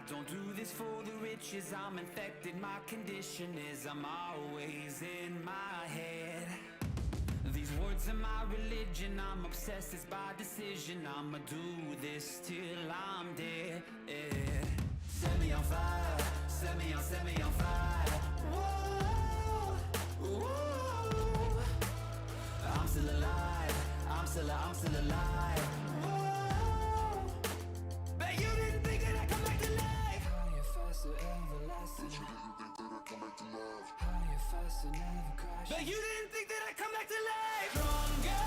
don't do this for the riches, I'm infected. My condition is I'm always in my head. These words are my religion, I'm obsessed, it's by decision. I'ma do this till I'm dead. Set me on fire, set me on fire. Whoa, whoa. I'm still alive, I'm still alive. Whoa. Bet you didn't think that I'd come back to life. Higher, faster, everlasting. Bet you didn't think that I'd come back to life. Higher, faster, never crash. Bet you didn't think that I'd come back to life. Stronger.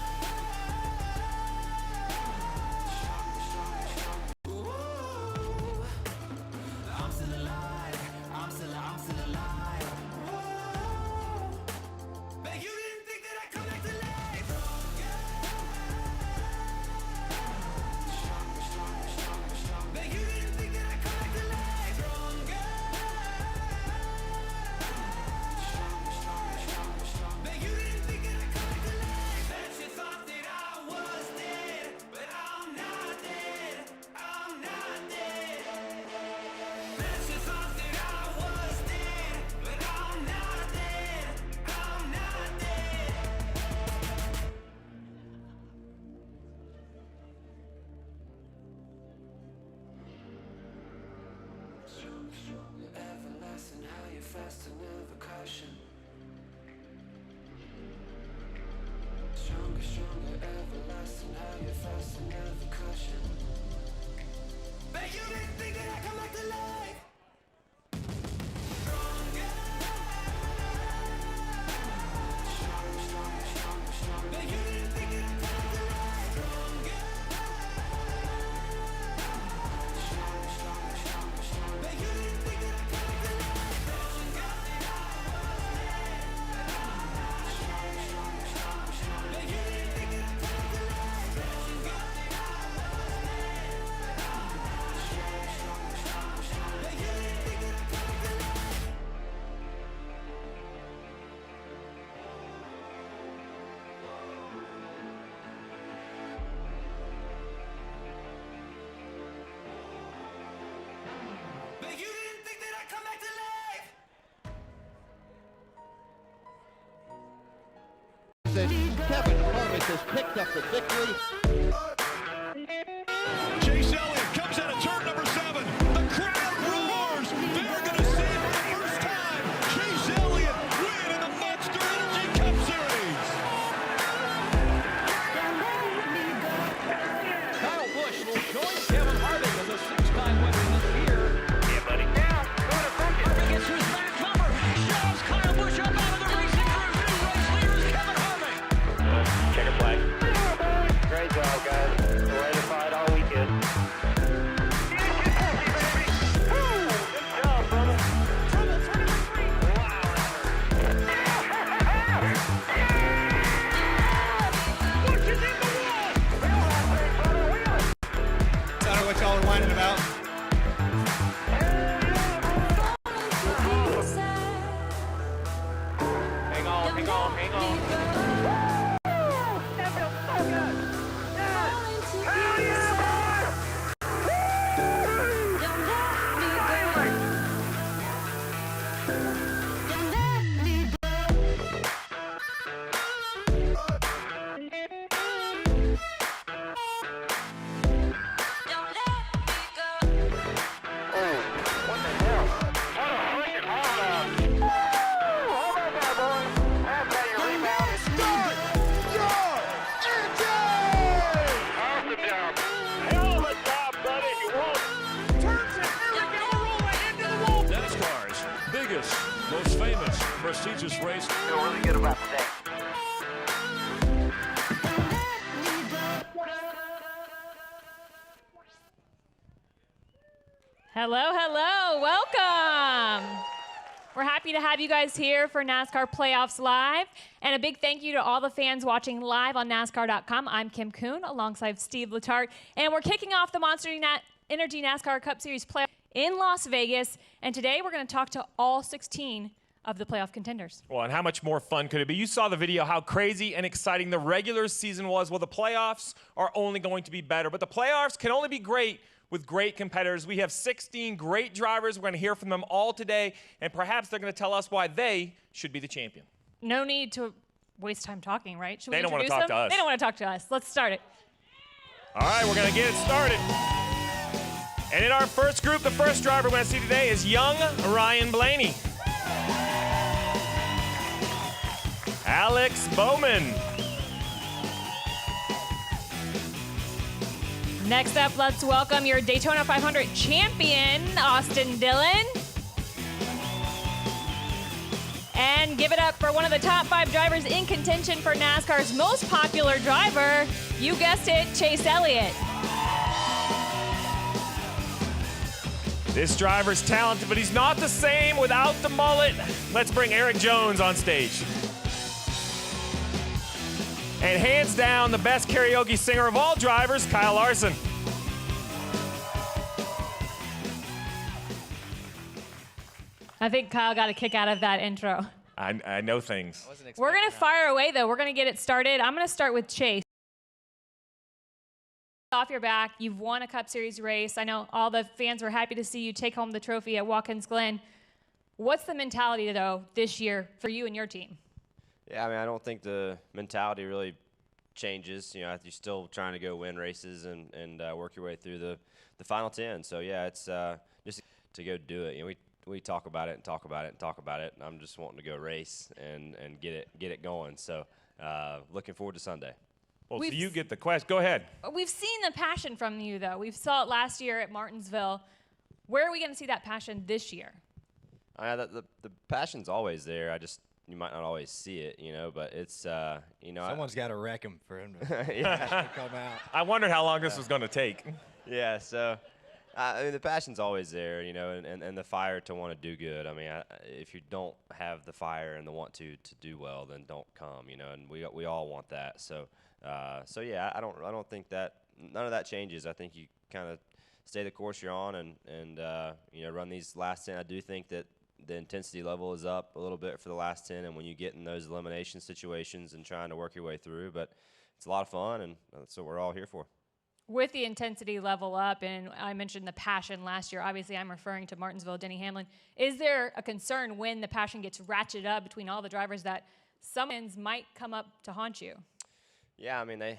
Ooh. I'm still alive. I'm still alive. Whoa. Bet you didn't think that I'd come back to life. Stronger. Bet you didn't think that I'd come back to life. Stronger. Bet you didn't think that I'd come back to life. Bet you thought that I was dead, but I'm not dead. I'm not dead. Bet you thought that I was dead, but I'm not dead. I'm not dead. Stronger, everlasting, higher, faster, never crashing. Stronger, everlasting, higher, faster, never crashing. Bet you didn't think that I'd come back to life. Stronger. Bet you didn't think that I'd come back to life. Stronger. Bet you didn't think that I'd come back to life. Stronger. Bet you didn't think that I'd come back to life. Stronger. Bet you didn't think that I'd come back to life. Bet you didn't think that I'd come back to life. Kevin Harvick has picked up the victory. Chase Elliott comes out of turn number 7. The crowd roars. They're going to see for the first time Chase Elliott win in the Monster Energy Cup Series. Kyle Busch will join Kevin Harvick as a 6-time winner this year. Yeah, buddy. Now, go to second. Harvick gets to his back cover. Shoves Kyle Busch up out of the racing group. New race leader is Kevin Harvick. Checker flag. Great job, guys. Solidified all weekend. Good job, brother. Trouble for number 3. Busch is in the wall. I don't know what y'all are whining about. Hang on. That feels so good. Yes. Hell yeah, boy. What the hell? What a freaking home run. How about that, boy? That's how you rebound and start your engine! Awesome job. Hell of a job, buddy, if you want. Turns it. Eric Almirola into the wall. NASCAR's biggest, most famous, prestigious race. Feel really good about today. Hello, hello, welcome. We're happy to have you guys here for NASCAR Playoffs Live. And a big thank you to all the fans watching live on NASCAR.com. I'm Kim Coon alongside Steve Letarte. And we're kicking off the Monster Energy NASCAR Cup Series playoff in Las Vegas. And today we're going to talk to all 16 of the playoff contenders. Well, and how much more fun could it be? You saw the video, how crazy and exciting the regular season was. Well, the playoffs are only going to be better. But the playoffs can only be great with great competitors. We have 16 great drivers. We're going to hear from them all today, and perhaps they're going to tell us why they should be the champion. No need to waste time talking, right? Should we They don't want to introduce talk to them? us. They don't want to talk to us. Let's start it. All right, we're going to get it started. And in our first group, the first driver we're going to see today is young Ryan Blaney. Alex Bowman. Next up, let's welcome your Daytona 500 champion, Austin Dillon. And give it up for one of the top 5 drivers in contention for NASCAR's most popular driver. You guessed it, Chase Elliott. This driver's talented, but he's not the same without the mullet. Let's bring Eric Jones on stage. And hands down, the best karaoke singer of all drivers, Kyle Larson. I think Kyle got a kick out of that intro. I know things. We're going to fire away, though. We're going to get it started. I'm going to start with Chase. Off your back, you've won a Cup Series race. I know all the fans were happy to see you take home the trophy at Watkins Glen. What's the mentality, though, this year for you and your team? Yeah, I mean, I don't think the mentality really changes. You know, you're still trying to go win races and work your way through the final 10. So, yeah, it's just to go do it. You know, we talk about it and talk about it and talk about it, and I'm just wanting to go race and get it going. So, looking forward to Sunday. Well, so you get the quest. Go ahead. We've seen the passion from you, though. We saw it last year at Martinsville. Where are we going to see that passion this year? The passion's always there. You might not always see it, you know, but it's, you know. Someone's got to wreck him for him to come out. I wondered how long this was going to take. Yeah, so, I mean, the passion's always there, you know, and the fire to want to do good. I mean, if you don't have the fire and the want to do well, then don't come, you know, and we all want that. So yeah, I don't think that none of that changes. I think you kind of stay the course you're on and you know, run these last 10. I do think that the intensity level is up a little bit for the last 10, and when you get in those elimination situations and trying to work your way through, but it's a lot of fun, and that's what we're all here for. With the intensity level up, and I mentioned the passion last year, obviously I'm referring to Martinsville, Denny Hamlin. Is there a concern when the passion gets ratcheted up between all the drivers that some wins might come up to haunt you? Yeah, I mean they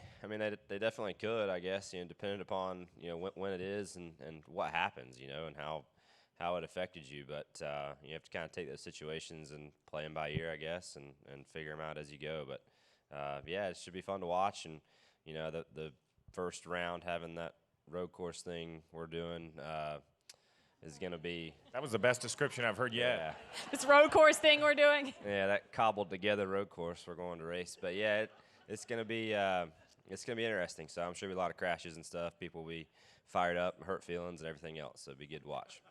definitely could, I guess, you know, depending upon, you know, when it is and what happens, you know, and how it affected you. But you have to kind of take those situations and play them by ear, I guess, and figure them out as you go. But yeah, it should be fun to watch, and you know, the first round having that road course thing we're doing is going to be. That was the best description I've heard yet. Yeah. This road course thing we're doing? Yeah, that cobbled together road course we're going to race. But yeah, it's going to be interesting. So I'm sure there'll be a lot of crashes and stuff. People will be fired up, hurt feelings, and everything else. So it'll be good to watch.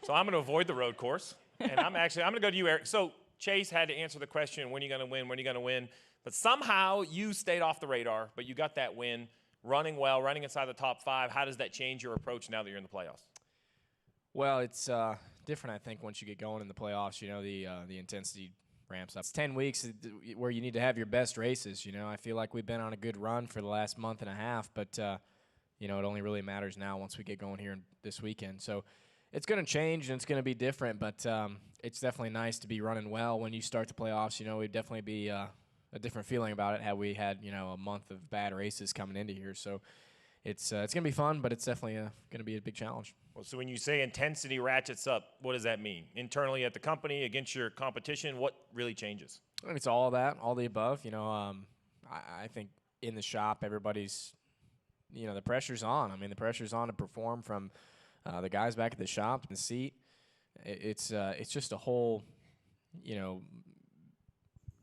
So I'm going to avoid the road course, and I'm going to go to you, Eric. So Chase had to answer the question, when are you going to win, when are you going to win? But somehow you stayed off the radar, but you got that win, running well, running inside the top 5. How does that change your approach now that you're in the playoffs? Well, it's different, I think, once you get going in the playoffs. You know, the intensity ramps up. It's 10 weeks where you need to have your best races. You know, I feel like we've been on a good run for the last month and a half, but you know, it only really matters now once we get going here this weekend. So it's going to change and it's going to be different, but it's definitely nice to be running well when you start the playoffs. You know, it'd definitely be a different feeling about it had we had, you know, a month of bad races coming into here. So it's going to be fun, but it's definitely going to be a big challenge. Well, so when you say intensity ratchets up, what does that mean? Internally at the company, against your competition, what really changes? I think it's all of that, all the above. You know, I think in the shop, everybody's, you know, the pressure's on. I mean, the pressure's on to perform from the guys back at the shop, the seat. It's just a whole, you know,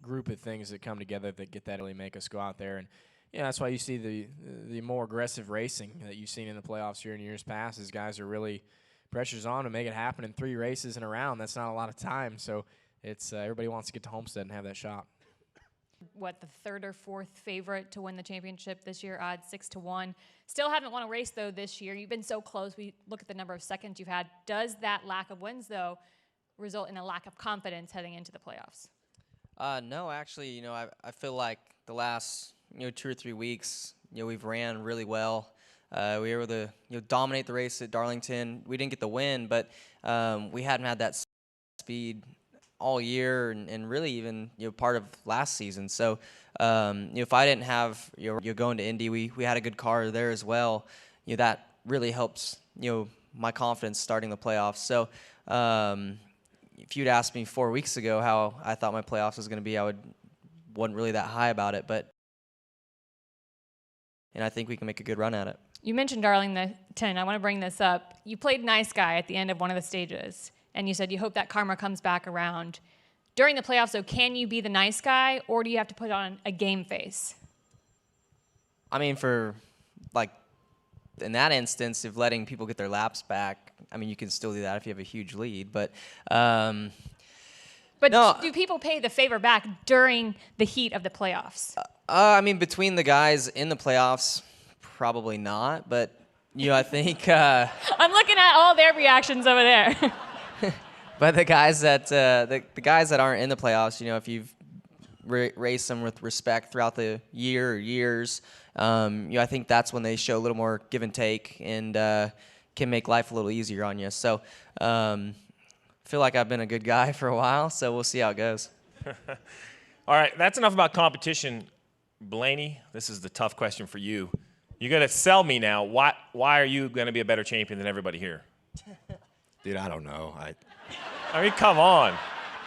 group of things that come together that get that really make us go out there. And yeah, that's why you see the more aggressive racing that you've seen in the playoffs here in years past, is guys are really pressure's on to make it happen in 3 races in a round. That's not a lot of time. So it's everybody wants to get to Homestead and have that shot. What, the 3rd or 4th favorite to win the championship this year, odds 6-1. Still haven't won a race, though, this year. You've been so close. We look at the number of seconds you've had. Does that lack of wins, though, result in a lack of confidence heading into the playoffs? No, actually, you know, I feel like the last, you know, 2 or 3 weeks, you know, we've ran really well. We were able to dominate the race at Darlington. We didn't get the win, but we hadn't had that speed all year and really even part of last season. So if I didn't have going to Indy, we had a good car there as well. That really helps my confidence starting the playoffs. So if you'd asked me 4 weeks ago how I thought my playoffs was going to be, I wasn't really that high about it, and I think we can make a good run at it. You mentioned Darlington. I want to bring this up. You played nice guy at the end of one of the stages, and you said you hope that karma comes back around. During the playoffs, though, can you be the nice guy, or do you have to put on a game face? I mean, in that instance of letting people get their laps back, I mean, you can still do that if you have a huge lead, but no. Do people pay the favor back during the heat of the playoffs? I mean, between the guys in the playoffs, probably not, but I think I'm looking at all their reactions over there. but the guys that the guys that aren't in the playoffs, if you've raced them with respect throughout the year or years, I think that's when they show a little more give and take and can make life a little easier on you. So I feel like I've been a good guy for a while, so we'll see how it goes. All right, that's enough about competition. Blaney, this is the tough question for you. You're going to sell me now. Why are you going to be a better champion than everybody here? Dude, I don't know. I mean, come on.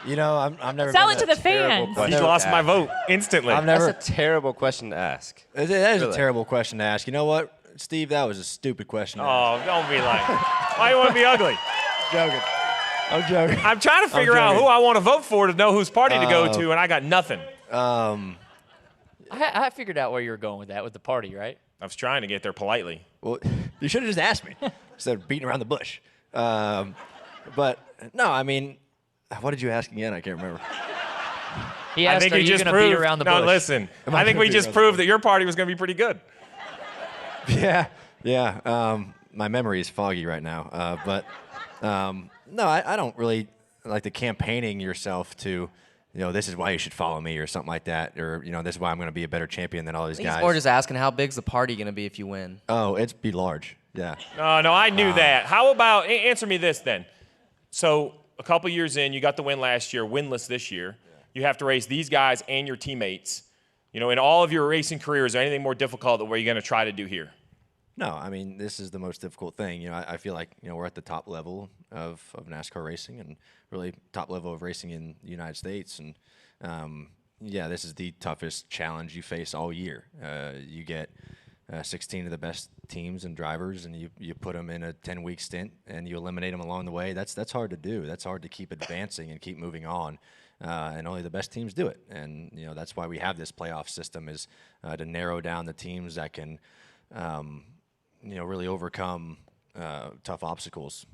I've never Sell been it to the fans. You lost my vote instantly. That's a terrible question to ask. That is a terrible question to ask. You know what, Steve? That was a stupid question to ask. Oh, don't be like why you want to be ugly? Joking. I'm joking. I'm trying to figure out who I want to vote for to know whose party to go to, and I got nothing. I figured out where you were going with that, with the party, right? I was trying to get there politely. Well, you should have just asked me instead of beating around the bush. But no, I mean, what did you ask again? I can't remember. He asked, are you going to beat around the bush? No, listen. I think we just proved that your party was going to be pretty good. Yeah. My memory is foggy right now. But no, I don't really like the campaigning yourself to, this is why you should follow me or something like that. Or, this is why I'm going to be a better champion than all these guys. He's more just asking how big's the party going to be if you win. Oh, it's be large. Yeah. No, I knew that. How about, answer me this then. So a couple years in, you got the win last year, winless this year. Yeah. You have to race these guys and your teammates. In all of your racing careers, is there anything more difficult than what you're going to try to do here? No, I mean, this is the most difficult thing. I feel like, we're at the top level of NASCAR racing and really top level of racing in the United States. And, this is the toughest challenge you face all year. You get 16 of the best teams and drivers, and you put them in a 10-week stint, and you eliminate them along the way. That's hard to do. That's hard to keep advancing and keep moving on. And only the best teams do it. And, that's why we have this playoff system is to narrow down the teams that can really overcome tough obstacles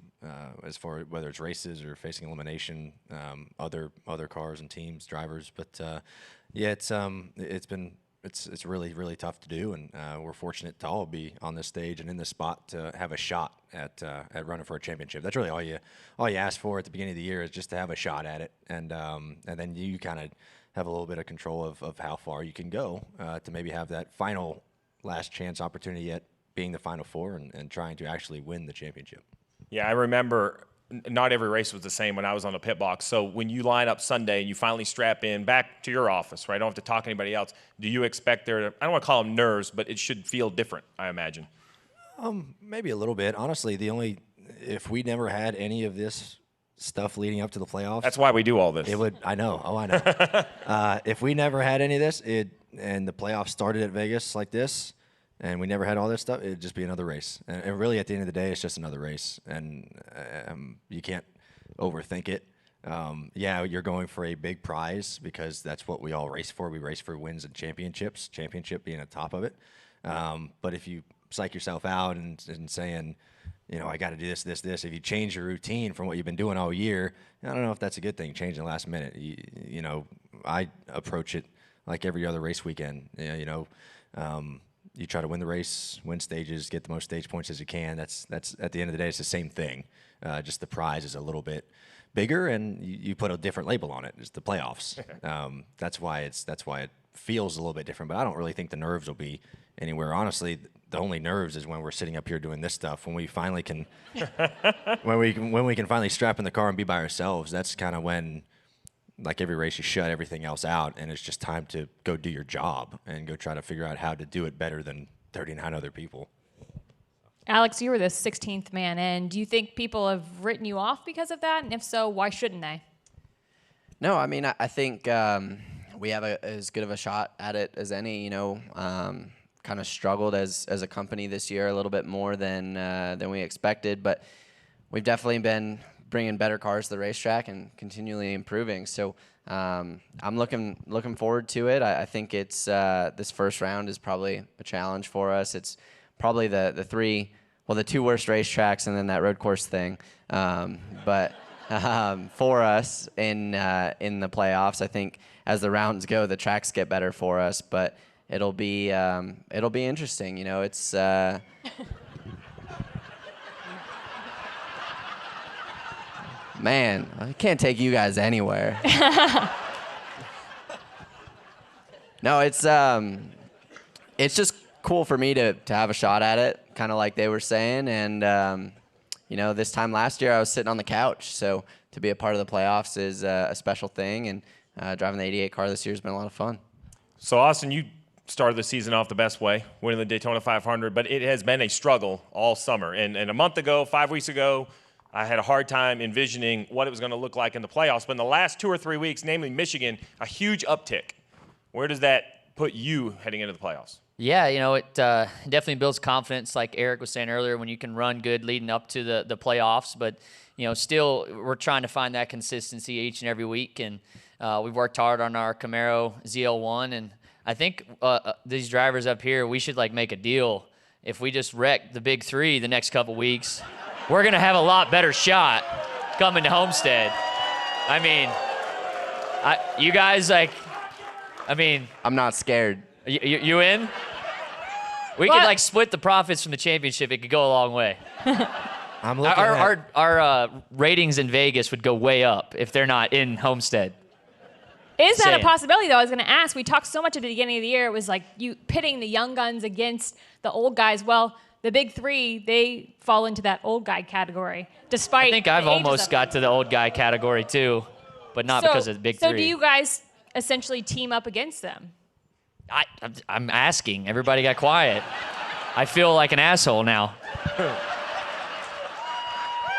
as far as whether it's races or facing elimination, other cars and teams, drivers. But it's really, really tough to do, and we're fortunate to all be on this stage and in this spot to have a shot at running for a championship. That's really all you ask for at the beginning of the year is just to have a shot at it, and then you kind of have a little bit of control of how far you can go to maybe have that final last chance opportunity at being the Final Four and trying to actually win the championship. Yeah, I remember not every race was the same when I was on the pit box. So when you line up Sunday and you finally strap in back to your office, right? I don't have to talk to anybody else. Do you expect there to, I don't want to call them nerves, but it should feel different, I imagine. Maybe a little bit. Honestly, if we never had any of this stuff leading up to the playoffs. That's why we do all this. It would, I know. Oh, I know. If we never had any of this, and the playoffs started at Vegas like this, and we never had all this stuff, it'd just be another race. And really, at the end of the day, it's just another race. And you can't overthink it. You're going for a big prize because that's what we all race for. We race for wins and championships, championship being at the top of it. But if you psych yourself out and saying, I got to do this, if you change your routine from what you've been doing all year, I don't know if that's a good thing, change in the last minute. I approach it like every other race weekend. You try to win the race, win stages, get the most stage points as you can. That's at the end of the day, it's the same thing. Just the prize is a little bit bigger, and you put a different label on it. It's the playoffs. That's why it feels a little bit different. But I don't really think the nerves will be anywhere. Honestly, the only nerves is when we're sitting up here doing this stuff. When we finally can, when we can finally strap in the car and be by ourselves, that's kind of when, like every race, you shut everything else out, and it's just time to go do your job and go try to figure out how to do it better than 39 other people. Alex, you were the 16th man in. Do you think people have written you off because of that? And if so, why shouldn't they? No, I mean, I think we have as good of a shot at it as any. You know, kind of struggled as a company this year a little bit more than we expected, but we've definitely been bringing better cars to the racetrack and continually improving. So I'm looking forward to it. I think it's this first round is probably a challenge for us. It's probably the two worst racetracks and then that road course thing. But for us in the playoffs, I think as the rounds go, the tracks get better for us. But it'll be interesting. You know, it's. Man, I can't take you guys anywhere. No, it's just cool for me to have a shot at it, kind of like they were saying. And, you know, this time last year I was sitting on the couch. So to be a part of the playoffs is a special thing. And driving the 88 car this year has been a lot of fun. So, Austin, you started the season off the best way, winning the Daytona 500, but it has been a struggle all summer. And a month ago, 5 weeks ago, I had a hard time envisioning what it was going to look like in the playoffs. But in the last 2 or 3 weeks, namely Michigan, a huge uptick. Where does that put you heading into the playoffs? Yeah, you know, it definitely builds confidence, like Eric was saying earlier, when you can run good leading up to the playoffs. But, you know, still we're trying to find that consistency each and every week. And we've worked hard on our Camaro ZL1. And I think these drivers up here, we should, like, make a deal. If we just wreck the big three the next couple weeks, we're going to have a lot better shot coming to Homestead. I mean, you guys, like, I mean. I'm not scared. You in? We could, like, split the profits from the championship. It could go a long way. I'm looking our ratings in Vegas would go way up if they're not in Homestead. Is that a possibility, though? I was going to ask. We talked so much at the beginning of the year. It was like you pitting the young guns against the old guys. Well, the big three, they fall into that old guy category, despite I think I've almost got to the old guy category, too, but not because of the big three. So do you guys essentially team up against them? I'm asking. Everybody got quiet. I feel like an asshole now.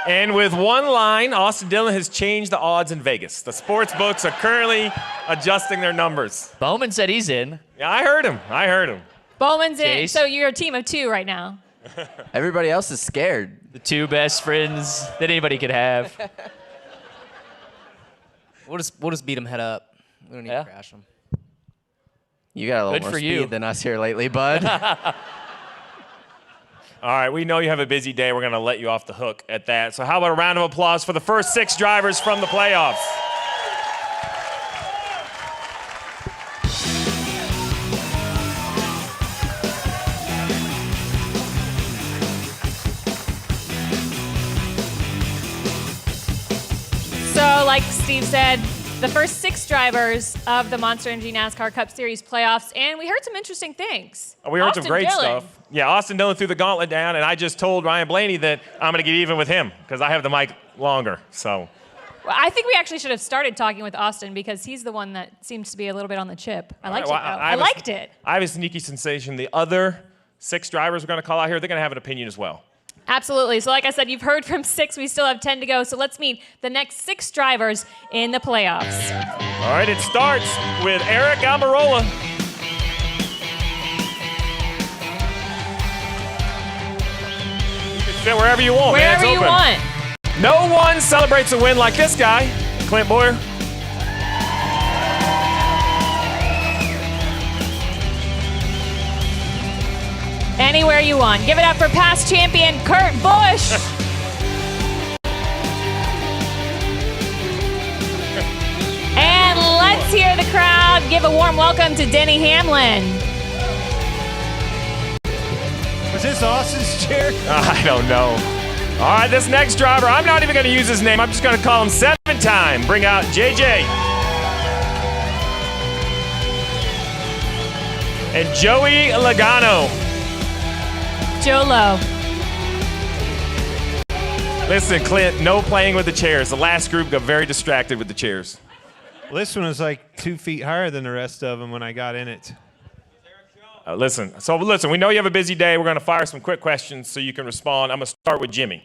And with one line, Austin Dillon has changed the odds in Vegas. The sports books are currently adjusting their numbers. Bowman said he's in. Yeah, I heard him. Bowman's in. So you're a team of two right now. Everybody else is scared. The two best friends that anybody could have. We'll just beat them head up. We don't need to crash them. You got a little Good more for speed you. than us here lately, bud. All right, we know you have a busy day. We're going to let you off the hook at that. So how about a round of applause for the first 6 drivers from the playoffs? So, like Steve said, the first 6 drivers of the Monster Energy NASCAR Cup Series playoffs, and we heard some interesting things. We heard Austin some great Dillon. stuff. Yeah, Austin Dillon threw the gauntlet down, and I just told Ryan Blaney that I'm going to get even with him because I have the mic longer. So, Well, I think we actually should have started talking with Austin because he's the one that seems to be a little bit on the chip. I liked it, though. I liked it. I have a sneaky sensation the other 6 drivers we're going to call out here, they're going to have an opinion as well. Absolutely. So like I said, you've heard from 6. We still have 10 to go. So let's meet the next 6 drivers in the playoffs. All right, it starts with Eric Almirola. You can sit wherever you want, man. Wherever It's you open. want. No one celebrates a win like this guy, Clint Boyer. Anywhere you want. Give it up for past champion Kurt Busch. And let's hear the crowd give a warm welcome to Denny Hamlin. Was this Austin's chair? I don't know. All right, this next driver, I'm not even going to use his name. I'm just going to call him 7-time. Bring out JJ. And Joey Logano. Joe Lowe. Listen, Clint, no playing with the chairs. The last group got very distracted with the chairs. Well, this one was like 2 feet higher than the rest of them when I got in it. Listen, we know you have a busy day. We're going to fire some quick questions so you can respond. I'm going to start with Jimmy.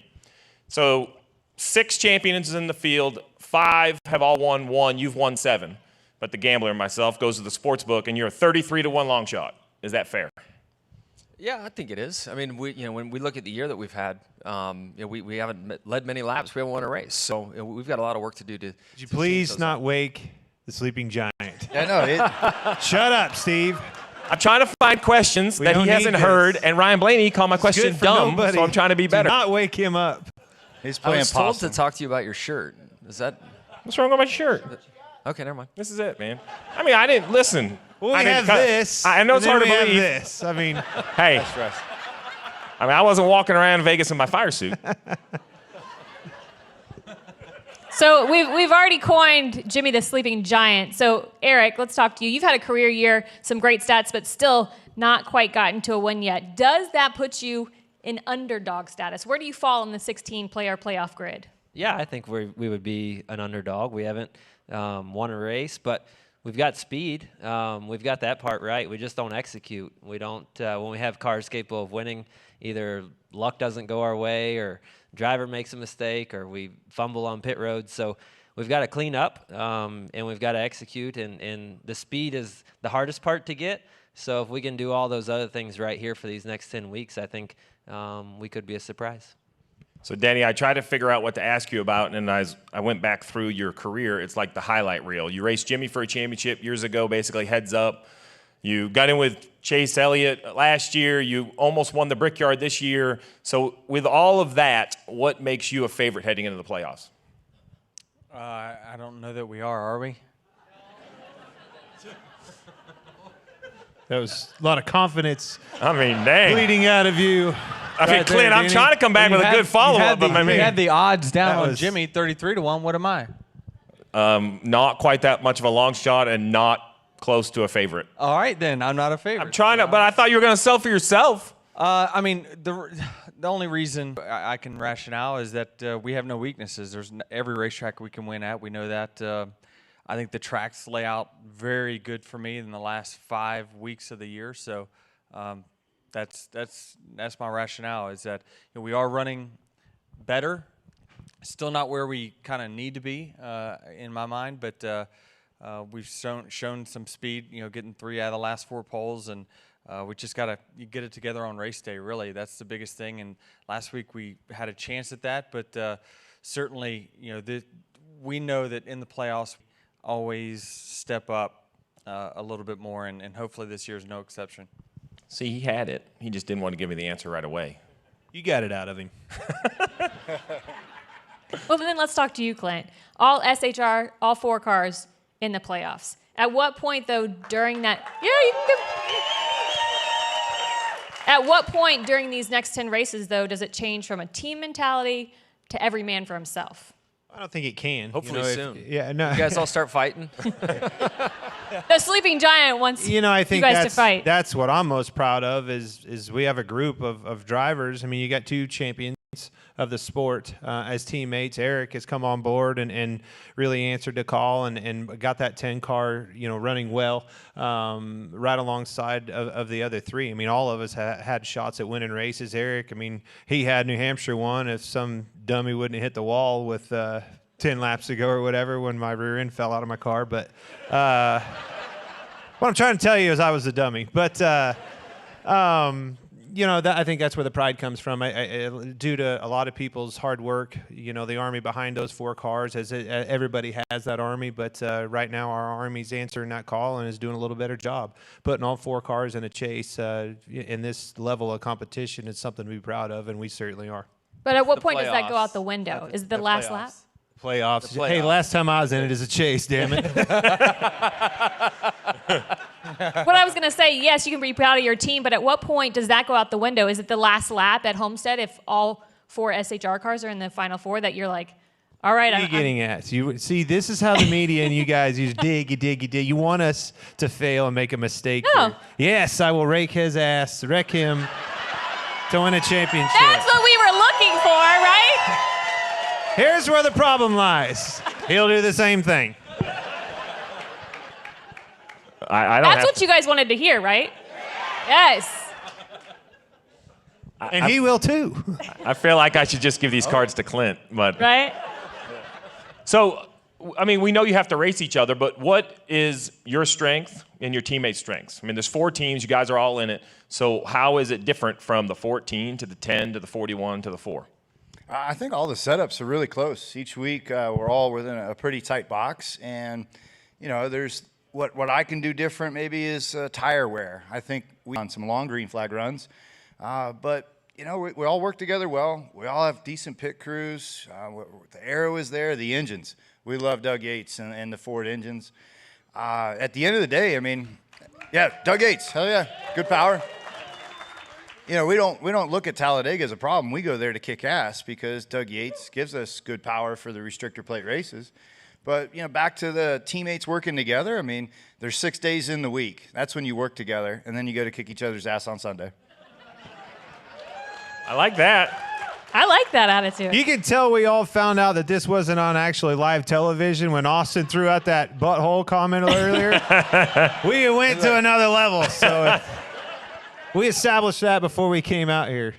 So 6 champions in the field, 5 have all won 1. You've won 7. But the gambler, myself, goes to the sports book, and you're a 33-1 long shot. Is that fair? Yeah, I think it is. I mean, when we look at the year that we've had, we haven't led many laps. We haven't won a race. So we've got a lot of work to do to. Would you please not wake the sleeping giant? I know. Shut up, Steve. I'm trying to find questions that he hasn't heard, and Ryan Blaney called my question dumb, so I'm trying to be better. Do not wake him up. He's playing possum. I was told to talk to you about your shirt. Is that? What's wrong with my shirt? Okay, never mind. This is it, man. I mean, I didn't listen. Well, we have this. I know it's hard to believe. This. I mean, hey. I mean, I wasn't walking around Vegas in my fire suit. So we've already coined Jimmy the Sleeping Giant. So Eric, let's talk to you. You've had a career year, some great stats, but still not quite gotten to a win yet. Does that put you in underdog status? Where do you fall in the 16-player playoff grid? Yeah, I think we would be an underdog. We haven't won a race, but we've got speed. We've got that part right. We just don't execute. We don't. When we have cars capable of winning, either luck doesn't go our way or driver makes a mistake or we fumble on pit road. So we've got to clean up and we've got to execute. And the speed is the hardest part to get. So if we can do all those other things right here for these next 10 weeks, I think we could be a surprise. So, Danny, I tried to figure out what to ask you about, and I went back through your career. It's like the highlight reel. You raced Jimmy for a championship years ago, basically heads up. You got in with Chase Elliott last year. You almost won the Brickyard this year. So with all of that, what makes you a favorite heading into the playoffs? I don't know that we are we? That was a lot of confidence. I mean, dang. Bleeding out of you. I mean, Clint, I'm trying to come back with a good follow-up. You had the odds down on Jimmy, 33-1. What am I? Not quite that much of a long shot and not close to a favorite. All right, then. I'm not a favorite. I'm trying to, but I thought you were going to sell for yourself. I mean, the only reason I can rationale is that we have no weaknesses. There's every racetrack we can win at. We know that. I think the tracks lay out very good for me in the last 5 weeks of the year. So that's my rationale is that we are running better. Still not where we kind of need to be in my mind, but we've shown some speed. Getting 3 out of the last 4 poles, and we just got to get it together on race day. Really, that's the biggest thing. And last week we had a chance at that, but certainly, we know that in the playoffs, always step up a little bit more, and hopefully this year is no exception. See, he had it. He just didn't want to give me the answer right away. You got it out of him. Well, then let's talk to you, Clint. All SHR, all 4 cars in the playoffs. At what point, though, during that... Yeah, you can go. At what point during these next 10 races, though, does it change from a team mentality to every man for himself? I don't think it can. Hopefully soon. Yeah, no. You guys all start fighting. The Sleeping Giant wants I think you guys to fight. That's what I'm most proud of is we have a group of drivers. I mean, you got 2 champions of the sport as teammates. Eric has come on board and really answered the call and got that 10 car, running well right alongside of the other 3. I mean, all of us had shots at winning races. Eric, I mean, he had New Hampshire won if some dummy wouldn't have hit the wall with 10 laps ago or whatever when my rear end fell out of my car. But what I'm trying to tell you is I was the dummy. But I think that's where the pride comes from. Due to a lot of people's hard work, the Army behind those 4 cars, everybody has that Army, but right now our Army's answering that call and is doing a little better job. Putting all 4 cars in a chase in this level of competition is something to be proud of, and we certainly are. But at what point does that go out the window? Is it the last lap? Playoffs. Hey, last time I was in it is a chase, damn it. What I was going to say, yes, you can be proud of your team, but at what point does that go out the window? Is it the last lap at Homestead if all 4 SHR cars are in the Final 4 that you're like, all right. What are you getting at? You see, this is how the media and you guys, you dig. You want us to fail and make a mistake. No. Yes, I will rake his ass, wreck him. to win a championship. That's what we were looking for, right? Here's where the problem lies. He'll do the same thing. I don't That's what you guys wanted to hear, right? Yes. And he will too. I feel like I should just give these cards to Clint, but Right? So, I mean, we know you have to race each other, but what is your strength and your teammates' strengths? I mean, there's 4 teams. You guys are all in it. So how is it different from the 14 to the 10 to the 41 to the 4? I think all the setups are really close. Each week, we're all within a pretty tight box. And, you know, there's what I can do different maybe is tire wear. I think we on some long green flag runs. But, you know, we all work together well. We all have decent pit crews. The aero is there, the engines. We love Doug Yates and the Ford engines. At the end of the day, I mean, yeah, Doug Yates, hell yeah, good power. You know, we don't look at Talladega as a problem. We go there to kick ass because Doug Yates gives us good power for the restrictor plate races. But, you know, back to the teammates working together, I mean, there's 6 days in the week. That's when you work together, and then you go to kick each other's ass on Sunday. I like that. I like that attitude. You can tell we all found out that this wasn't on actually live television when Austin threw out that butthole comment earlier. We went to another level, so we established that before we came out here.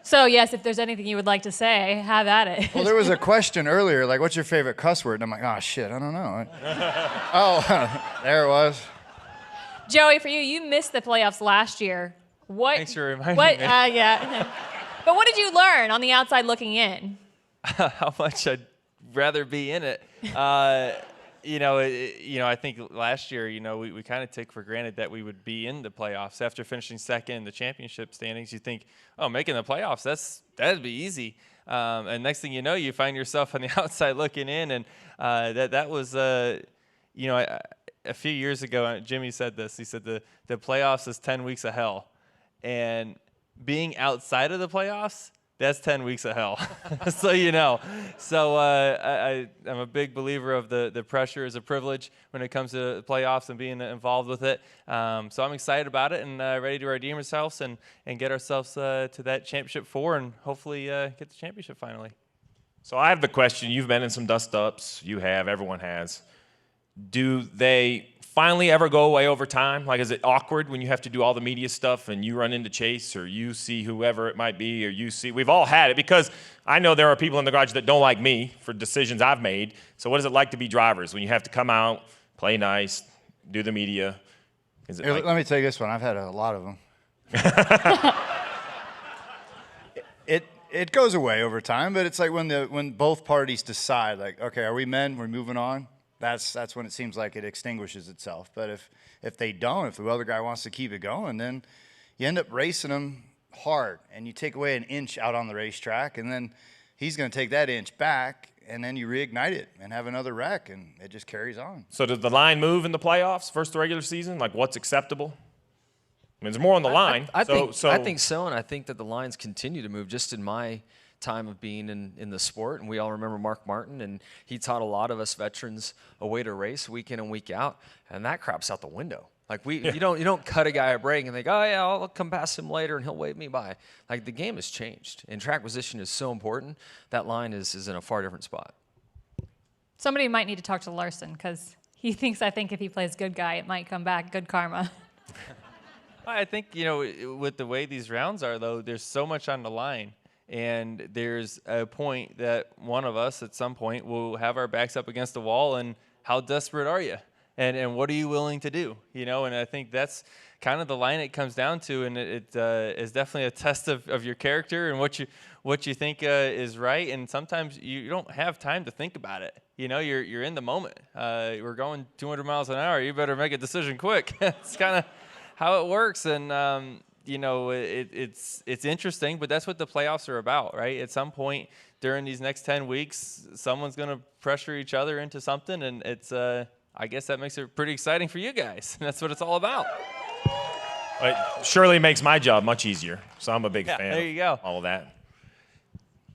So, yes, if there's anything you would like to say, have at it. Well, there was a question earlier, like, what's your favorite cuss word? And I'm like, oh, shit, I don't know. Oh, there it was. Joey, for you, you missed the playoffs last year. What? Thanks for reminding what, me. Yeah. But what did you learn on the outside looking in? How much I'd rather be in it. You know, I think last year, you know, we kind of took for granted that we would be in the playoffs after finishing second in the championship standings. You think, oh, making the playoffs, that'd be easy. And next thing you know, you find yourself on the outside looking in, and that was, you know, a few years ago, Jimmy said this. He said the playoffs is 10 weeks of hell, and being outside of the playoffs, that's 10 weeks of hell. So you know. So I'm a big believer of the pressure is a privilege when it comes to the playoffs and being involved with it. So I'm excited about it and ready to redeem ourselves and get ourselves to that championship 4 and hopefully get the championship finally. So I have the question. You've been in some dust-ups. You have. Everyone has. Do they finally ever go away over time? Like, is it awkward when you have to do all the media stuff and you run into Chase or you see whoever it might be or you see? We've all had it because I know there are people in the garage that don't like me for decisions I've made. So what is it like to be drivers when you have to come out, play nice, do the media? Is it Here, like let me take this one. I've had a lot of them. It goes away over time, but it's like when both parties decide, like, okay, are we men? We're moving on. That's when it seems like it extinguishes itself. But if they don't, if the other guy wants to keep it going, then you end up racing them hard, and you take away an inch out on the racetrack, and then he's going to take that inch back, and then you reignite it and have another wreck, and it just carries on. So does the line move in the playoffs versus the regular season? Like, what's acceptable? I mean, there's more on the line. I think so, and I think that the lines continue to move just in my time of being in the sport, and we all remember Mark Martin, and he taught a lot of us veterans a way to race week in and week out, and that crap's out the window. Like you don't cut a guy a break and think, oh yeah, I'll come past him later and he'll wave me by. Like the game has changed, and track position is so important. That line is in a far different spot. Somebody might need to talk to Larson because he thinks, I think if he plays good guy, it might come back, good karma. I think, you know, with the way these rounds are, though, there's so much on the line. And there's a point that one of us at some point will have our backs up against the wall, and how desperate are you? And what are you willing to do? You know, and I think that's kind of the line it comes down to, and it is definitely a test of your character and what you think is right. And sometimes you don't have time to think about it. You know, you're in the moment. We're going 200 miles an hour. You better make a decision quick. It's kind of how it works. And you know, it's interesting, but that's what the playoffs are about, right? At some point during these next 10 weeks, someone's going to pressure each other into something, and it's I guess that makes it pretty exciting for you guys. That's what it's all about. It surely makes my job much easier, so I'm a big fan there you go. of all of that.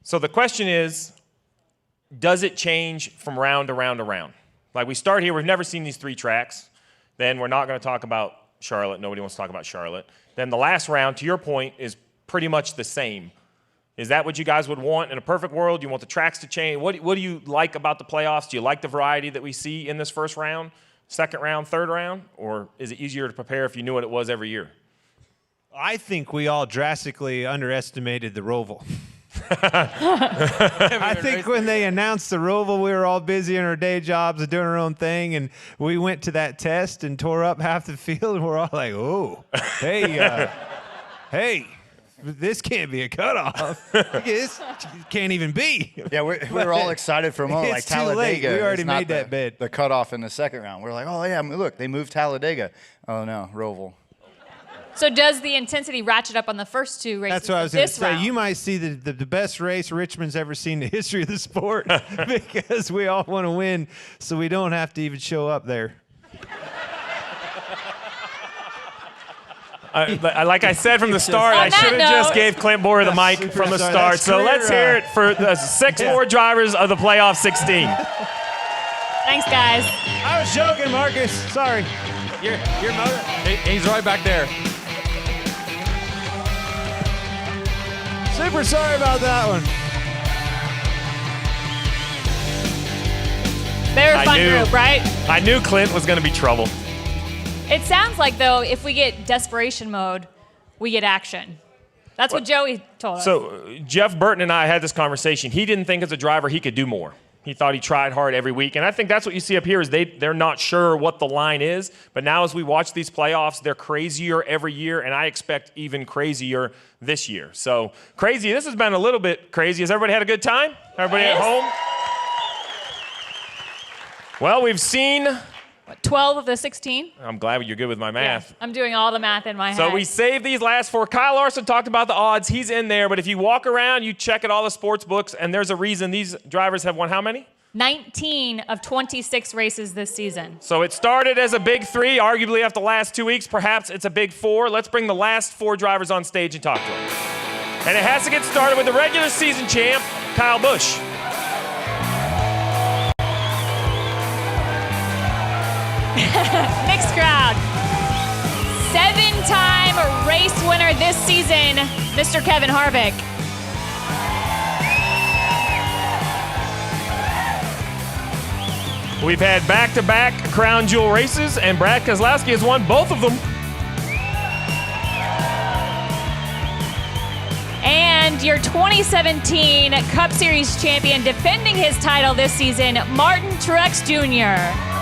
So the question is, does it change from round to round to round? Like we start here, we've never seen these 3 tracks. Then we're not going to talk about Charlotte. Nobody wants to talk about Charlotte. Then the last round, to your point, is pretty much the same. Is that what you guys would want in a perfect world? You want the tracks to change? What do you like about the playoffs? Do you like the variety that we see in this first round, second round, third round? Or is it easier to prepare if you knew what it was every year? I think we all drastically underestimated the Roval. I think when they announced the Roval, we were all busy in our day jobs and doing our own thing, and we went to that test and tore up half the field, and we're all like, "Oh, hey, hey, this can't be a cutoff. This can't even be." Yeah, we were all excited for a moment. Like It's too late. Talladega. We already is not made that bid. The cutoff in the second round. We're like, oh yeah, look, they moved Talladega. Oh no, Roval. So does the intensity ratchet up on the first two races? That's what I was going to this say. round? You might see the best race Richmond's ever seen in the history of the sport because we all want to win, so we don't have to even show up there. Like I said from the start, I should have just gave Clint Boyer the mic from the start. So let's hear it for the 6 more drivers of the playoff 16. Thanks, guys. I was joking, Marcus. Sorry. Your motor. He's right back there. Super sorry about that one. They're a fun group, right? I knew Clint was going to be trouble. It sounds like, though, if we get desperation mode, we get action. That's what Joey told us. So Jeff Burton and I had this conversation. He didn't think as a driver he could do more. He thought he tried hard every week. And I think that's what you see up here is they're not sure what the line is. But now as we watch these playoffs, they're crazier every year, and I expect even crazier this year. So crazy. This has been a little bit crazy. Has everybody had a good time? Everybody at home? Well, we've seen... 12 of the 16? I'm glad you're good with my math. I'm doing all the math in my head. So we saved these last 4. Kyle Larson talked about the odds. He's in there. But if you walk around, you check at all the sports books, and there's a reason these drivers have won how many? 19 of 26 races this season. So it started as a big 3. Arguably, after the last 2 weeks, perhaps it's a big 4. Let's bring the last 4 drivers on stage and talk to them. And it has to get started with the regular season champ, Kyle Busch. Mixed crowd. 7-time race winner this season, Mr. Kevin Harvick. We've had back-to-back crown jewel races, and Brad Keselowski has won both of them. And your 2017 Cup Series champion, defending his title this season, Martin Truex Jr.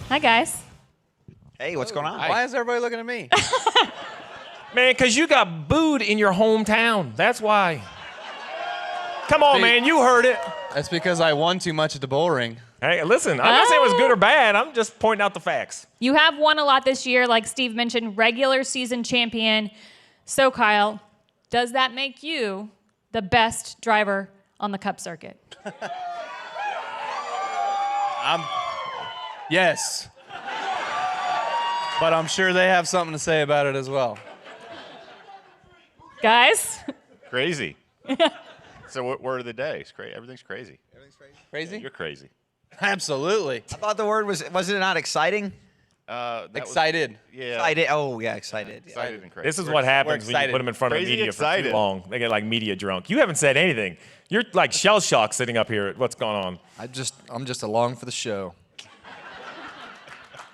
Hi, guys. Hey, what's going on? Why is everybody looking at me? Man, because you got booed in your hometown. That's why. Come on, man. You heard it. That's because I won too much at the bull ring. Hey, listen, I'm not saying it was good or bad. I'm just pointing out the facts. You have won a lot this year, like Steve mentioned, regular season champion. So, Kyle, does that make you the best driver on the Cup circuit? Yes. But I'm sure they have something to say about it as well. Guys? Crazy. So what word of the day? It's crazy. Everything's crazy. Everything's crazy. Crazy? Yeah, you're crazy. Absolutely. I thought the word was it not exciting? Excited. Yeah. Excited. Oh, yeah, excited. Excited and crazy. This is what happens when you put them in front of Crazy media for excited. too long. They get like media drunk. You haven't said anything. You're like shell shocked sitting up here at what's going on. I'm just along for the show.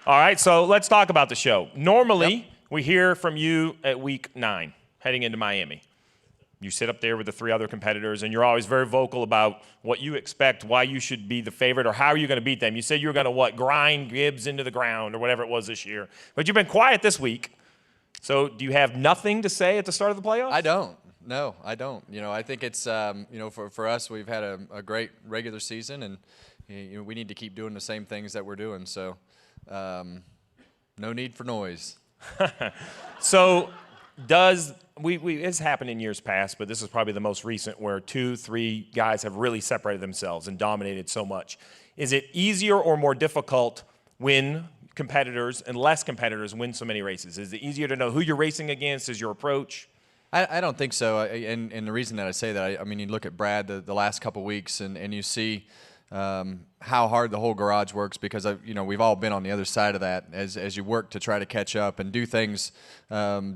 All right, so let's talk about the show. Normally, we hear from you at week 9, heading into Miami. You sit up there with the 3 other competitors, and you're always very vocal about what you expect, why you should be the favorite, or how are you going to beat them. You said you were going to, grind Gibbs into the ground, or whatever it was this year. But you've been quiet this week. So do you have nothing to say at the start of the playoffs? I don't. No, I don't. I think it's, for us, we've had a great regular season, and we need to keep doing the same things that we're doing. So no need for noise. So it's happened in years past, but this is probably the most recent where 2, 3 guys have really separated themselves and dominated so much. Is it easier or more difficult when competitors and less competitors win so many races? Is it easier to know who you're racing against? Is your approach? I don't think so. And the reason that I say that, I mean, you look at Brad the last couple weeks and you see how hard the whole garage works, because we've all been on the other side of that as you work to try to catch up and do things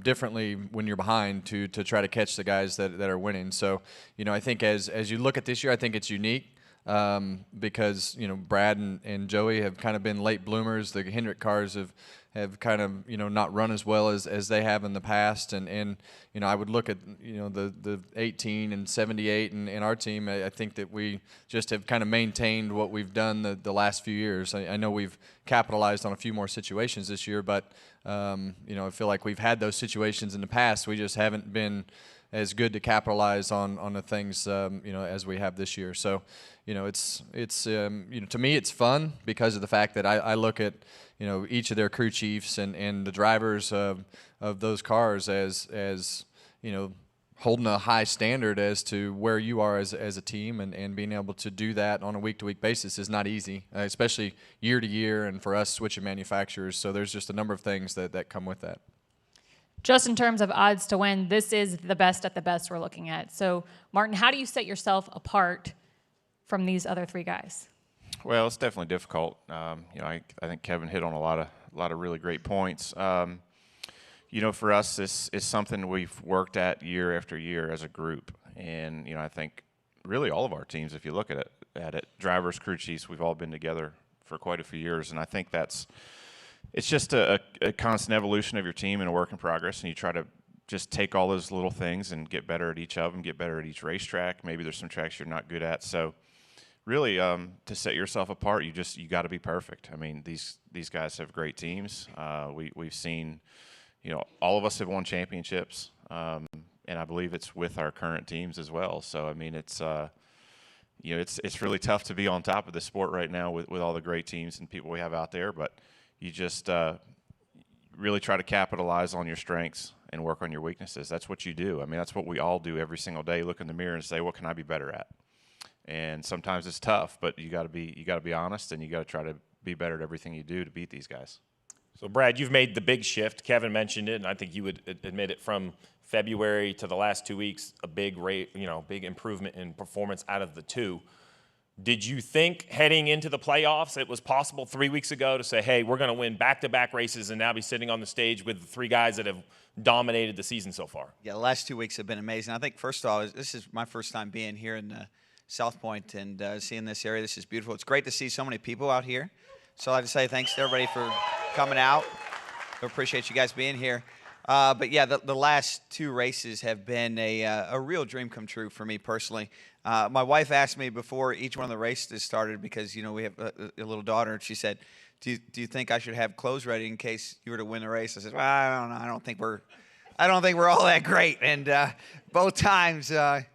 differently when you're behind to try to catch the guys that are winning. So I think as you look at this year, I think it's unique. Because Brad and Joey have kind of been late bloomers. The Hendrick cars have kind of not run as well as they have in the past, and I would look at the 18 and 78 and our team. I think that we just have kind of maintained what we've done the last few years. I know we've capitalized on a few more situations this year, but I feel like we've had those situations in the past. We just haven't been as good to capitalize on the things as we have this year. So it's to me it's fun because of the fact that I look at each of their crew chiefs and the drivers of those cars as holding a high standard as to where you are as a team, and being able to do that on a week-to-week basis is not easy, especially year to year, and for us switching manufacturers. So there's just a number of things that come with that. Just in terms of odds to win, this is the best at the best we're looking at. So, Martin, how do you set yourself apart from these other three guys? Well, it's definitely difficult. I think Kevin hit on a lot of really great points. For us, this is something we've worked at year after year as a group, and I think really all of our teams, if you look at it, drivers, crew chiefs, we've all been together for quite a few years, and I think it's just a constant evolution of your team and a work in progress, and you try to just take all those little things and get better at each of them, get better at each racetrack. Maybe there's some tracks you're not good at. So really, to set yourself apart, you got to be perfect. I mean, these guys have great teams. We've seen, all of us have won championships, and I believe it's with our current teams as well. So, I mean, it's really tough to be on top of the sport right now with all the great teams and people we have out there, but you just really try to capitalize on your strengths and work on your weaknesses. That's what you do. I mean, that's what we all do every single day. Look in the mirror and say, what can I be better at? And sometimes it's tough, but you got to be honest, and you got to try to be better at everything you do to beat these guys. So, Brad, you've made the big shift. Kevin mentioned it, and I think you would admit it, from February to the last 2 weeks, a big big improvement in performance out of the two. Did you think heading into the playoffs it was possible 3 weeks ago to say, hey, we're going to win back-to-back races and now be sitting on the stage with the three guys that have dominated the season so far? Yeah, the last 2 weeks have been amazing. I think, first of all, this is my first time being here in South Point and seeing this area. This is beautiful. It's great to see so many people out here. So I'd like to say thanks to everybody for coming out. I appreciate you guys being here. But yeah, the last two races have been a real dream come true for me personally. My wife asked me before each one of the races started, because we have a little daughter, and she said, "Do you think I should have clothes ready in case you were to win the race?" I said, "Well, I don't know. I don't think we're all that great." And both times I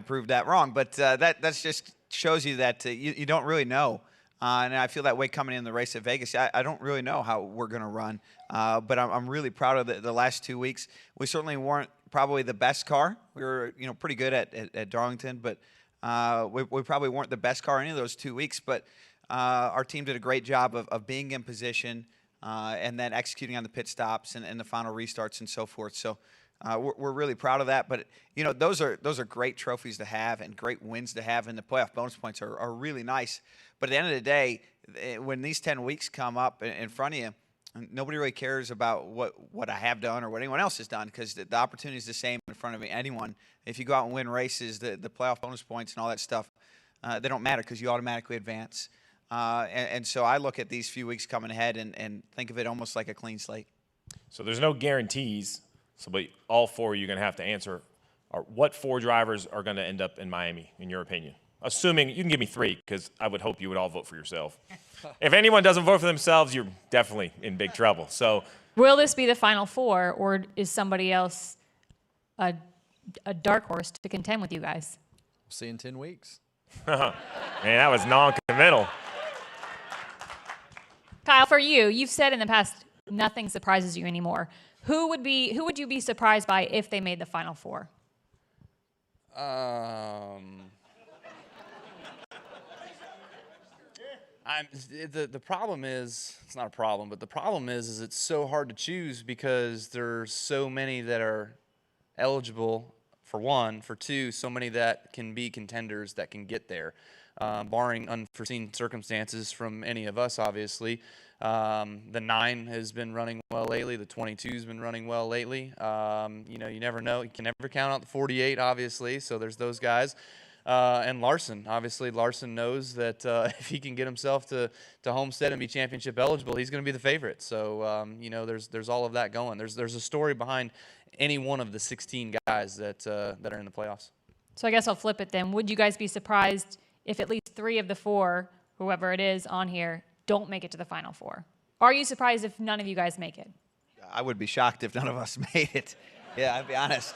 proved that wrong. But that just shows you that you don't really know. And I feel that way coming in the race at Vegas. I don't really know how we're going to run, but I'm really proud of the last 2 weeks. We certainly weren't probably the best car. We were pretty good at Darlington, but we probably weren't the best car any of those 2 weeks. But our team did a great job of being in position and then executing on the pit stops and the final restarts and so forth. So we're really proud of that. But those are great trophies to have and great wins to have, and the playoff bonus points are really nice. But at the end of the day, when these 10 weeks come up in front of you, nobody really cares about what I have done or what anyone else has done, because the opportunity is the same in front of anyone. If you go out and win races, the playoff bonus points and all that stuff, they don't matter because you automatically advance. And so I look at these few weeks coming ahead and think of it almost like a clean slate. So there's no guarantees. So, but all four you're going to have to answer are what four drivers are going to end up in Miami, in your opinion? Assuming you can give me three, because I would hope you would all vote for yourself. If anyone doesn't vote for themselves, you're definitely in big trouble. So, will this be the final four, or is somebody else a dark horse to contend with you guys? We'll see in 10 weeks. Man, that was non-committal. Kyle, for you, you've said in the past nothing surprises you anymore. Who would you be surprised by if they made the final four? The problem is, it's not a problem, but the problem is it's so hard to choose because there's so many that are eligible, for one. For two, so many that can be contenders that can get there. barring unforeseen circumstances from any of us, obviously. The 9 has been running well lately. The 22's been running well lately. You know, you never know. You can never count out the 48, obviously. So there's those guys. And Larson, obviously, Larson knows that if he can get himself to Homestead and be championship eligible, he's going to be the favorite. So you know, there's all of that going. There's a story behind any one of the 16 guys that are in the playoffs. So I guess I'll flip it then. Would you guys be surprised if at least 3 of the 4, whoever it is on here, don't make it to the Final Four? Are you surprised if none of you guys make it? I would be shocked if none of us made it. Yeah, I'll be honest.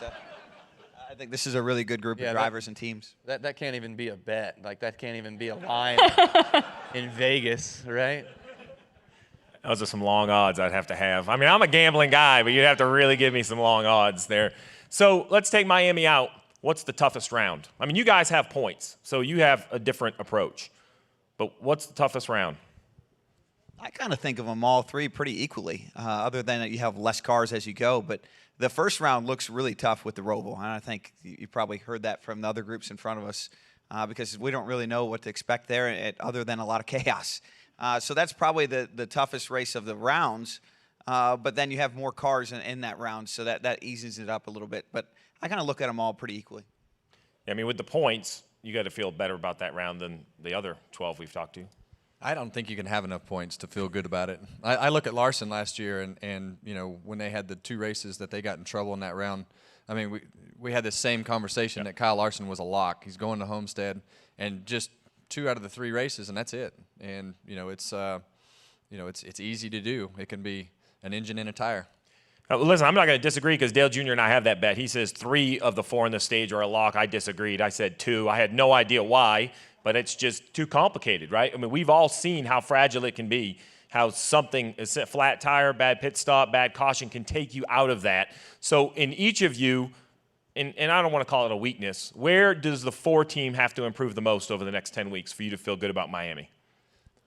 I think this is a really good group of drivers and teams. That can't even be a bet. Like, that can't even be a line in Vegas, right? Those are some long odds I'd have to have. I mean, I'm a gambling guy, but you'd have to really give me some long odds there. So let's take Miami out. What's the toughest round? I mean, you guys have points, so you have a different approach. But what's the toughest round? I kind of think of them all 3 pretty equally, other than that you have less cars as you go. But the first round looks really tough with the Roval, and I think you probably heard that from the other groups in front of us because we don't really know what to expect there other than a lot of chaos. So that's probably the toughest race of the rounds, but then you have more cars in that round, so that eases it up a little bit. But I kind of look at them all pretty equally. I mean, with the points, you got to feel better about that round than the other 12 we've talked to. I don't think you can have enough points to feel good about it. I look at Larson last year, and you know, when they had the 2 races that they got in trouble in that round, I mean, we had this same conversation that Kyle Larson was a lock. He's going to Homestead, and just 2 out of the 3 races, and that's it. And you know, it's easy to do. It can be an engine and a tire. Listen, I'm not going to disagree because Dale Jr. and I have that bet. He says 3 of the 4 on the stage are a lock. I disagreed. I said 2. I had no idea why, but it's just too complicated, right? I mean, we've all seen how fragile it can be, how something, a flat tire, bad pit stop, bad caution can take you out of that. So in each of you, and I don't want to call it a weakness, where does the 4 team have to improve the most over the next 10 weeks for you to feel good about Miami?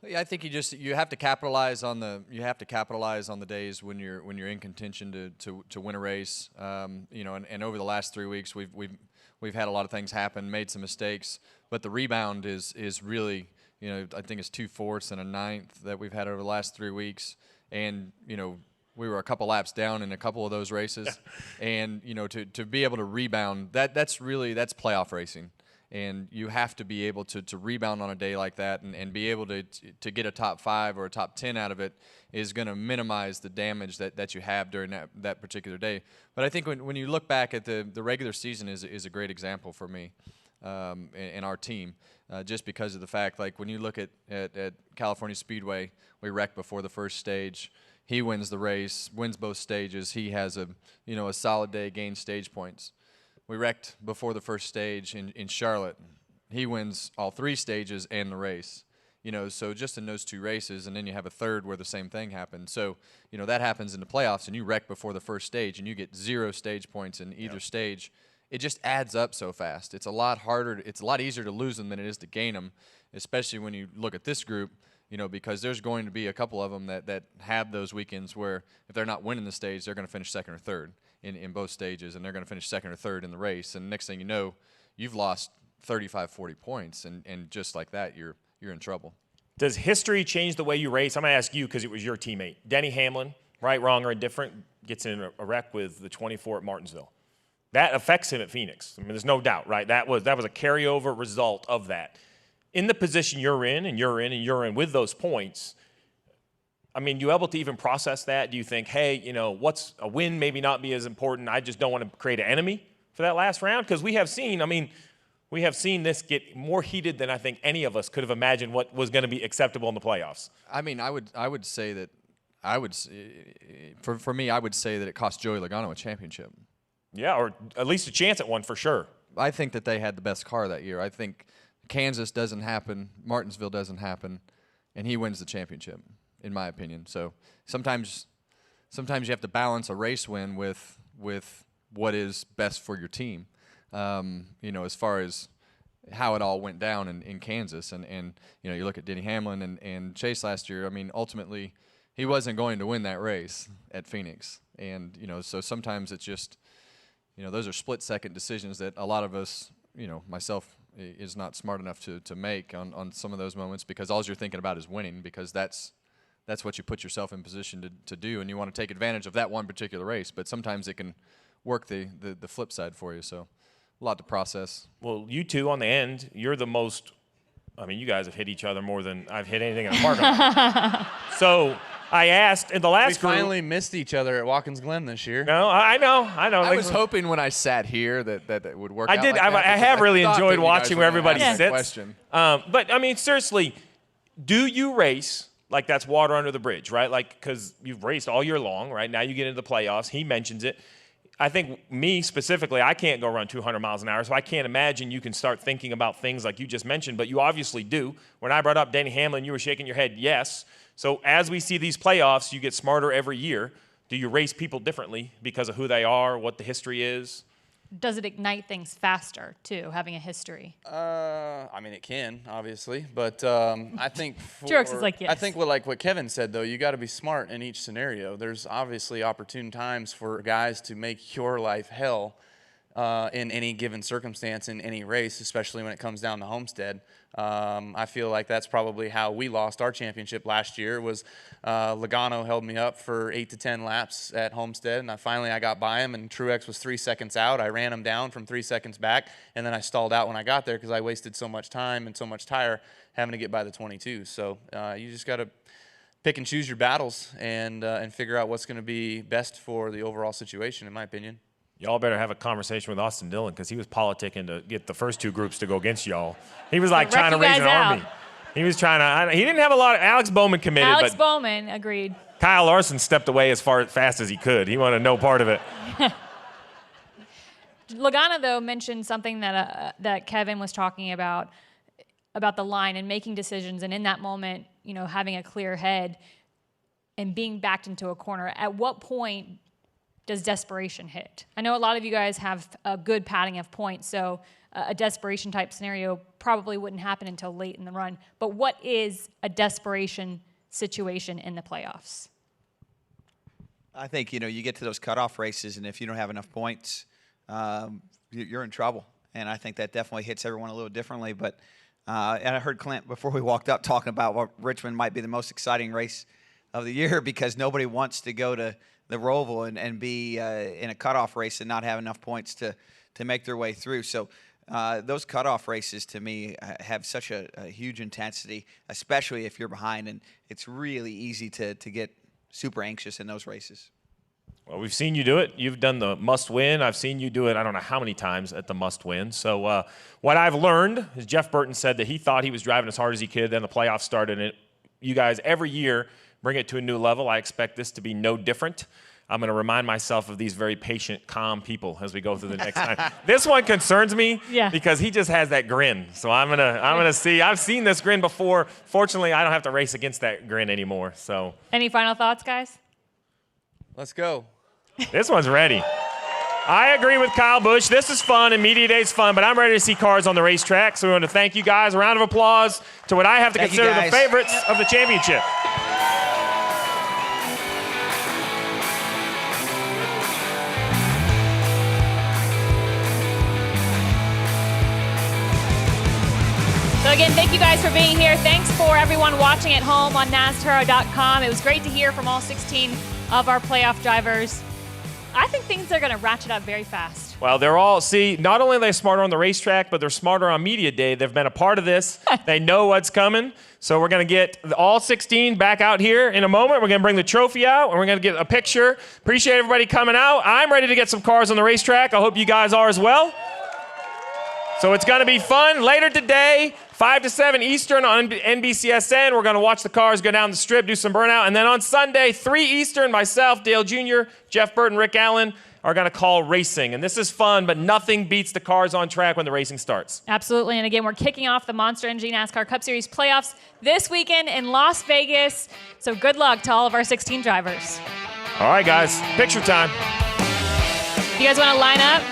Yeah, I think you have to capitalize on the days when you're in contention to win a race. You know, and over the last 3 weeks we've had a lot of things happen, made some mistakes, but the rebound is really, you know, I think it's 2 fourths and a ninth that we've had over the last 3 weeks, and you know, we were a couple laps down in a couple of those races, and you know, to be able to rebound, that's playoff racing. And you have to be able to rebound on a day like that and be able to get a top 5 or a top 10 out of it is going to minimize the damage that you have during that particular day. But I think when you look back at the regular season is a great example for me and our team, just because of the fact, like when you look at California Speedway, we wrecked before the first stage. He wins the race, wins both stages. He has a solid day, gains stage points. We wrecked before the first stage in Charlotte. He wins all 3 stages and the race. You know, so just in those 2 races, and then you have a third where the same thing happened. So, you know, that happens in the playoffs, and you wreck before the first stage, and you get 0 stage points in either stage. It just adds up so fast. It's a lot harder. It's a lot easier to lose them than it is to gain them, especially when you look at this group. You know, because there's going to be a couple of them that have those weekends where if they're not winning the stage, they're going to finish 2nd or 3rd in both stages, and they're going to finish 2nd or 3rd in the race. And next thing you know, you've lost 35, 40 points, and just like that, you're in trouble. Does history change the way you race? I'm going to ask you because it was your teammate. Denny Hamlin, right, wrong, or indifferent, gets in a wreck with the 24 at Martinsville. That affects him at Phoenix. I mean, there's no doubt, right? That was a carryover result of that. In the position you're in, and you're in with those points, I mean, you able to even process that? Do you think, hey, you know, what's a win maybe not be as important? I just don't want to create an enemy for that last round? Because we have seen this get more heated than I think any of us could have imagined what was going to be acceptable in the playoffs. I mean, I would say that for me, I would say that it cost Joey Logano a championship. Yeah, or at least a chance at one for sure. I think that they had the best car that year. I think Kansas doesn't happen, Martinsville doesn't happen, and he wins the championship, in my opinion. So sometimes you have to balance a race win with what is best for your team. You know, as far as how it all went down in Kansas, and you know, you look at Denny Hamlin and Chase last year. I mean, ultimately, he wasn't going to win that race at Phoenix, and you know, so sometimes it's just, you know, those are split-second decisions that a lot of us, you know, myself is not smart enough to make on some of those moments, because all you're thinking about is winning, because that's what you put yourself in position to do, and you want to take advantage of that one particular race. But sometimes it can work the flip side for you, so a lot to process. Well, you two on the end, you're the most, I mean, you guys have hit each other more than I've hit anything in the park. So I asked in the last We finally missed each other at Watkins Glen this year. No, I know. I was hoping when I sat here that would work out. I did. Like that, I have really thought enjoyed that you watching guys where were gonna everybody ask that sits. question. But, I mean, seriously, do you race like that's water under the bridge, right? Like, because you've raced all year long, right? Now you get into the playoffs. He mentions it. I think me specifically, I can't go run 200 miles an hour, so I can't imagine you can start thinking about things like you just mentioned, but you obviously do. When I brought up Denny Hamlin, you were shaking your head, yes. So as we see these playoffs, you get smarter every year. Do you race people differently because of who they are, what the history is? Does it ignite things faster, too, having a history? I mean, it can, obviously, but I think Truex is like, yes. I think what Kevin said, though, you got to be smart in each scenario. There's obviously opportune times for guys to make your life hell in any given circumstance in any race, especially when it comes down to Homestead. I feel like that's probably how we lost our championship last year. Was Logano held me up for 8 to 10 laps at Homestead, and I got by him, and Truex was 3 seconds out. I ran him down from 3 seconds back, and then I stalled out when I got there because I wasted so much time and so much tire having to get by the 22. So you just got to pick and choose your battles and figure out what's going to be best for the overall situation, in my opinion. Y'all better have a conversation with Austin Dillon, because he was politicking to get the first two groups to go against y'all. He was like trying to raise an army. He was trying to. He didn't have a lot of. Alex Bowman committed, Alex but Bowman agreed. Kyle Larson stepped away as fast as he could. He wanted no part of it. Logano, though, mentioned something that Kevin was talking about the line and making decisions, and in that moment, having a clear head and being backed into a corner. At what point does desperation hit? I know a lot of you guys have a good padding of points, so a desperation type scenario probably wouldn't happen until late in the run. But what is a desperation situation in the playoffs? I think, you get to those cutoff races, and if you don't have enough points, you're in trouble. And I think that definitely hits everyone a little differently. But and I heard Clint, before we walked up, talking about what Richmond might be the most exciting race of the year, because nobody wants to go to the Roval and be in a cutoff race and not have enough points to make their way through. So those cutoff races, to me, have such a huge intensity, especially if you're behind, and it's really easy to get super anxious in those races. Well, we've seen you do it. You've done the must-win. I've seen you do it I don't know how many times at the must-win. So what I've learned is Jeff Burton said that he thought he was driving as hard as he could. Then the playoffs started, and you guys every year bring it to a new level. I expect this to be no different. I'm going to remind myself of these very patient, calm people as we go through the next time. This one concerns me because he just has that grin. So I'm gonna see. I've seen this grin before. Fortunately, I don't have to race against that grin anymore. So. Any final thoughts, guys? Let's go. This one's ready. I agree with Kyle Busch. This is fun, and Media Day's fun, but I'm ready to see cars on the racetrack. So we want to thank you guys. A round of applause to what I have to consider the favorites of the championship. So again, thank you guys for being here. Thanks for everyone watching at home on NASCAR.com. It was great to hear from all 16 of our playoff drivers. I think things are going to ratchet up very fast. Well, they're all, not only are they smarter on the racetrack, but they're smarter on Media Day. They've been a part of this. They know what's coming. So we're going to get all 16 back out here in a moment. We're going to bring the trophy out, and we're going to get a picture. Appreciate everybody coming out. I'm ready to get some cars on the racetrack. I hope you guys are as well. So it's going to be fun. Later today, 5 to 7 Eastern on NBCSN. We're going to watch the cars go down the strip, do some burnout. And then on Sunday, 3 Eastern, myself, Dale Jr., Jeff Burton, Rick Allen are going to call racing. And this is fun, but nothing beats the cars on track when the racing starts. Absolutely. And again, we're kicking off the Monster Energy NASCAR Cup Series playoffs this weekend in Las Vegas. So good luck to all of our 16 drivers. All right, guys. Picture time. You guys want to line up?